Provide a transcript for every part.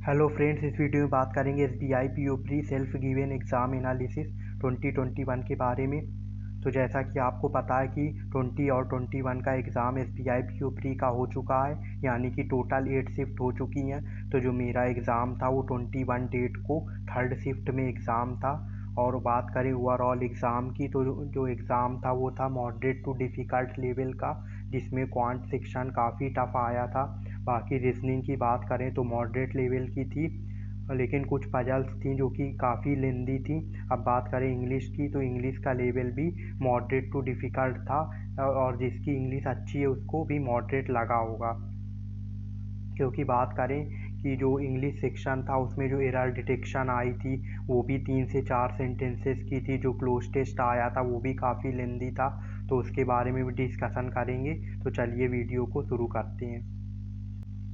Hello friends, इस video में बात करेंगे SBI PO pre self given exam analysis 2021 के बारे में। तो जैसा कि आपको पता है कि 20 और 21 का एग्ज़ाम एसबीआई पीओ प्री का हो चुका है, यानी कि टोटल 8 शिफ्ट हो चुकी हैं। तो जो मेरा एग्ज़ाम था वो 21 डेट को थर्ड शिफ्ट में एग्ज़ाम था। और बात करें ओवरऑल एग्ज़ाम की, तो जो एग्ज़ाम था वो था मॉडरेट टू डिफ़िकल्ट लेवल का, जिसमें क्वांट सेक्शन काफ़ी टफ आया था। बाकी रीजनिंग की बात करें तो मॉडरेट लेवल की थी, लेकिन कुछ पजल्स थी जो कि काफ़ी लेंदी थी। अब बात करें इंग्लिश की, तो इंग्लिश का लेवल भी मॉडरेट टू डिफ़िकल्ट था, और जिसकी इंग्लिश अच्छी है उसको भी मॉडरेट लगा होगा। क्योंकि बात करें कि जो इंग्लिश सेक्शन था उसमें जो एरर डिटेक्शन आई थी वो भी 3 से 4 सेंटेंसेस की थी। जो क्लोज टेस्ट आया था वो भी काफ़ी लेंदी था, तो उसके बारे में भी डिस्कशन करेंगे। तो चलिए वीडियो को शुरू करते हैं।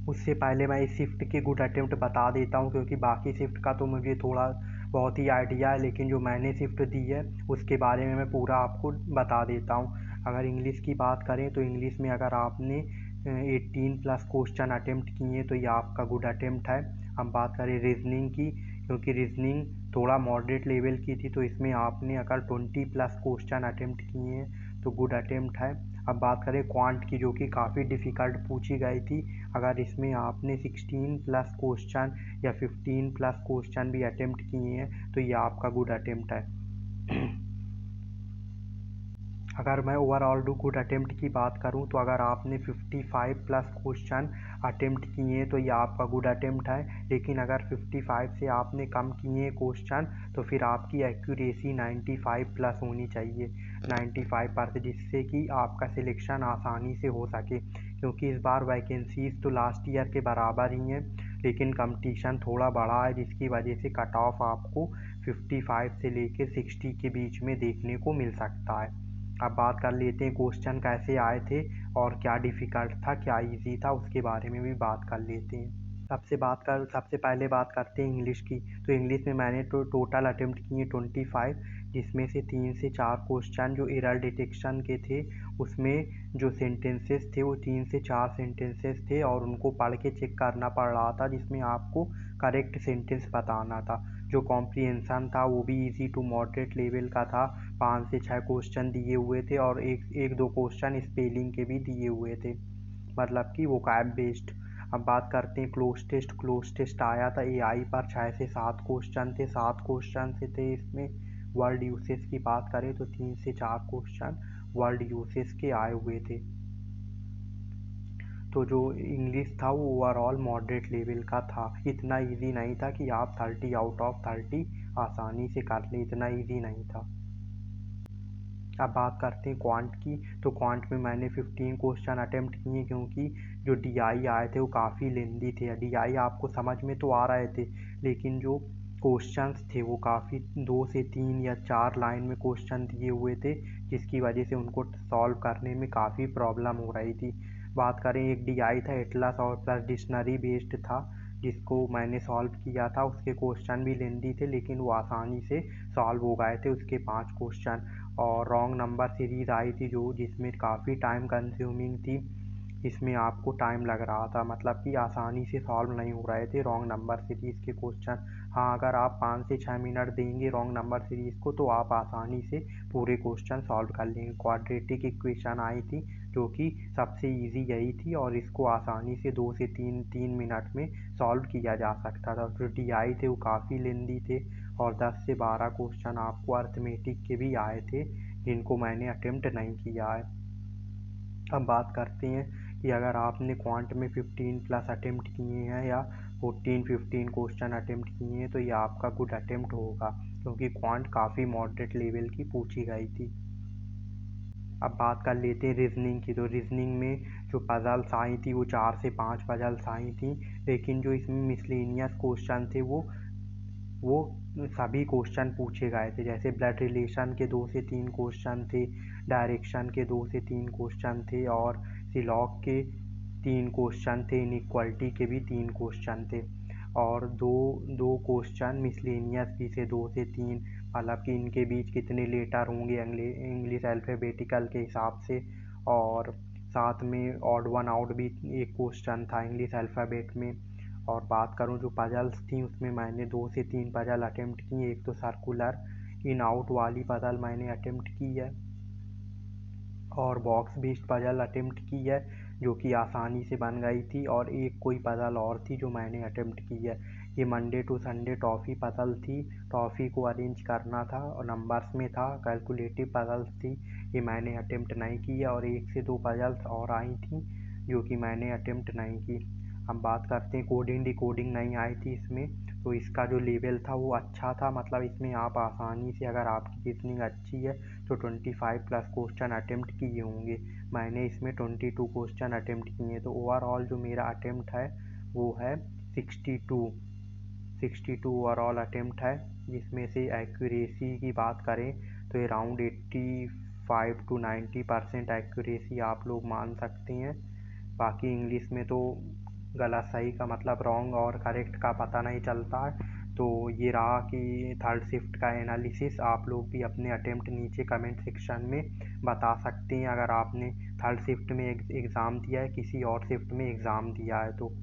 उससे पहले मैं इस शिफ्ट के गुड अटेम्प्ट बता देता हूँ, क्योंकि बाकी शिफ्ट का तो मुझे थोड़ा बहुत ही आइडिया है, लेकिन जो मैंने शिफ्ट दी है उसके बारे में मैं पूरा आपको बता देता हूँ। अगर इंग्लिश की बात करें तो इंग्लिश में अगर आपने 18+ क्वेश्चन अटेम्प्ट किए तो ये आपका गुड अटेम्प्ट है। हम बात करें रीजनिंग की, क्योंकि रीजनिंग थोड़ा मॉडरेट लेवल की थी, तो इसमें आपने अगर 20+ क्वेश्चन अटेम्प्ट किए हैं तो गुड अटेम्प्ट है। अब बात करें क्वांट की, जो कि काफ़ी डिफ़िकल्ट पूछी गई थी। अगर इसमें आपने 16+ क्वेश्चन या 15+ क्वेश्चन भी अटेम्प्ट किए हैं तो ये आपका गुड अटेम्प्ट है। अगर मैं ओवरऑल गुड अटेम्प्ट की बात करूं तो अगर आपने 55+ क्वेश्चन अटेम्प्ट किए तो ये आपका गुड अटेम्प्ट है। लेकिन अगर 55 से आपने कम किए क्वेश्चन तो फिर आपकी एक्यूरेसी 95+ होनी चाहिए, 95%, जिससे कि आपका सिलेक्शन आसानी से हो सके। क्योंकि इस बार वैकेंसीज तो लास्ट ईयर के बराबर ही हैं, लेकिन कंपटीशन थोड़ा बढ़ा है, जिसकी वजह से कट ऑफ आपको 55 से लेकर 60 के बीच में देखने को मिल सकता है। अब बात कर लेते हैं क्वेश्चन कैसे आए थे और क्या डिफ़िकल्ट था क्या इजी था, उसके बारे में भी बात कर लेते हैं। सबसे पहले बात करते हैं इंग्लिश की। तो इंग्लिश में मैंने टोटल अटेम्प्ट किए 25, जिसमें से 3 से 4 क्वेश्चन जो एरर डिटेक्शन के थे, उसमें जो सेंटेंसेस थे वो 3 से 4 सेंटेंसेस थे और उनको पढ़ के चेक करना पड़ रहा था, जिसमें आपको करेक्ट सेंटेंस बताना था। जो कॉम्प्रिहेंशन था वो भी इजी टू मॉडरेट लेवल का था। 5 से 6 क्वेश्चन दिए हुए थे और एक दो क्वेश्चन स्पेलिंग के भी दिए हुए थे, मतलब कि वोकैब बेस्ड। अब बात करते हैं क्लोज टेस्ट आया था एआई पर, 6 से 7 क्वेश्चन थे, 7 क्वेश्चन से थे इसमें। वर्ड यूसेज की बात करें तो 3 से 4 क्वेश्चन वर्ड यूसेज के आए हुए थे। तो जो इंग्लिश था वो ओवरऑल मॉडरेट लेवल का था, इतना इजी नहीं था कि आप 30 आउट ऑफ 30 आसानी से कर लें, इतना इजी नहीं था। अब बात करते हैं क्वांट की। तो क्वांट में मैंने 15 क्वेश्चन अटेम्प्ट किए, क्योंकि जो डीआई आए थे वो काफ़ी लेंदी थे। डीआई आपको समझ में तो आ रहे थे, लेकिन जो क्वेश्चंस थे वो काफ़ी 2 से 3 या 4 लाइन में क्वेश्चन दिए हुए थे, जिसकी वजह से उनको सॉल्व करने में काफ़ी प्रॉब्लम हो रही थी। बात करें, एक डीआई था एटलस और प्लस डिक्शनरी बेस्ड था, जिसको मैंने सॉल्व किया था। उसके क्वेश्चन भी लेंदी थे, लेकिन वो आसानी से सॉल्व हो गए थे उसके 5 क्वेश्चन। और रॉन्ग नंबर सीरीज़ आई थी जो जिसमें काफ़ी टाइम कंज्यूमिंग थी, इसमें आपको टाइम लग रहा था, मतलब कि आसानी से सॉल्व नहीं हो रहे थे रॉन्ग नंबर सीरीज़ के क्वेश्चन। हाँ, अगर आप 5 से 6 मिनट देंगे रॉन्ग नंबर सीरीज़ को तो आप आसानी से पूरे क्वेश्चन सॉल्व कर लेंगे। क्वाड्रेटिक इक्वेशन आई थी जो कि सबसे इजी यही थी, और इसको आसानी से 2 से 3 मिनट में सॉल्व किया जा सकता था। जो डीआई थे वो काफ़ी लेंदी थे, और 10 से 12 क्वेश्चन आपको अर्थमेटिक के भी आए थे, जिनको मैंने अटेम्प्ट नहीं किया है। अब बात करते हैं कि अगर आपने क्वांट में 15+ अटेम्प्ट किए हैं या 14-15 क्वेश्चन अटेम्प्ट किए हैं तो ये आपका गुड अटेम्प्ट होगा, क्योंकि क्वांट काफ़ी मॉडरेट लेवल की पूछी गई थी। अब बात कर लेते हैं रीजनिंग की। तो रीजनिंग में जो पजल्स आई थी वो 4 से 5 पजल्स आई थी, लेकिन जो इसमें मिसलेनियस क्वेश्चन थे वो सभी क्वेश्चन पूछे गए थे। जैसे ब्लड रिलेशन के 2 से 3 क्वेश्चन थे, डायरेक्शन के 2 से 3 क्वेश्चन थे, और सिलॉग के 3 क्वेश्चन थे, इनइक्वालिटी के भी 3 क्वेश्चन थे, और दो क्वेश्चन मिसलेनियस भी से 2 से 3, मतलब कि इनके बीच कितने लेटर होंगे इंग्लिश अल्फ़ाबेटिकल के हिसाब से। और साथ में ऑड वन आउट भी एक क्वेश्चन था इंग्लिश अल्फ़ाबेट में। और बात करूँ जो पजल्स थी उसमें मैंने 2 से 3 पजल अटेम्प्ट किए। एक तो सर्कुलर इन आउट वाली पजल मैंने अटेम्प्ट की है और बॉक्स बेस्ड पजल अटेम्प्ट की है जो कि आसानी से बन गई थी, और एक कोई पजल और थी जो मैंने अटेम्प्ट की है। ये Monday to Sunday toffee puzzle थी, टॉफ़ी को अरेंज करना था और नंबर्स में था, कैलकुलेटिव पजल्स थी, ये मैंने अटेम्प्ट नहीं की है। और 1 से 2 पजल्स और आई थी जो कि मैंने अटेम्प्ट नहीं की। हम बात करते हैं कोडिंग डिकोडिंग नहीं आई थी इसमें, तो इसका जो लेवल था वो अच्छा था, मतलब इसमें आप आसानी से अगर आपकी रीजनिंग अच्छी है तो 25 प्लस क्वेश्चन अटेम्प्ट किए होंगे। मैंने इसमें 22 क्वेश्चन अटेम्प्ट किए, तो ओवरऑल जो मेरा अटेम्प्ट है वो है 62 ओवरऑल अटेम्प्ट है, जिसमें से एक्यूरेसी की बात करें तो अराउंड 85 to 90% एक्यूरेसी आप लोग मान सकते हैं। बाकी इंग्लिश में तो गलत सही का मतलब रॉन्ग और करेक्ट का पता नहीं चलता है। तो ये रहा कि थर्ड शिफ्ट का एनालिसिस। आप लोग भी अपने अटेम्प्ट नीचे कमेंट सेक्शन में बता सकते हैं अगर आपने थर्ड शिफ्ट में एग्ज़ाम दिया है, किसी और शिफ्ट में एग्ज़ाम दिया है तो।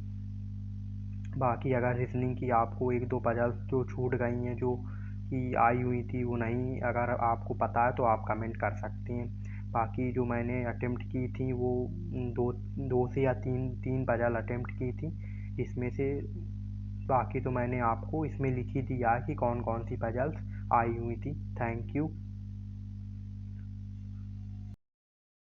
बाकी अगर रीजनिंग की आपको 1-2 पजल्स जो छूट गई हैं जो कि आई हुई थी वो नहीं अगर आपको पता है तो आप कमेंट कर सकते हैं। बाकी जो मैंने अटेम्प्ट की थी वो दो से या तीन पजल अटेम्प्ट की थी इसमें से। बाकी तो मैंने आपको इसमें लिख ही दिया है कि कौन कौन सी पजल्स आई हुई थी। Thank you.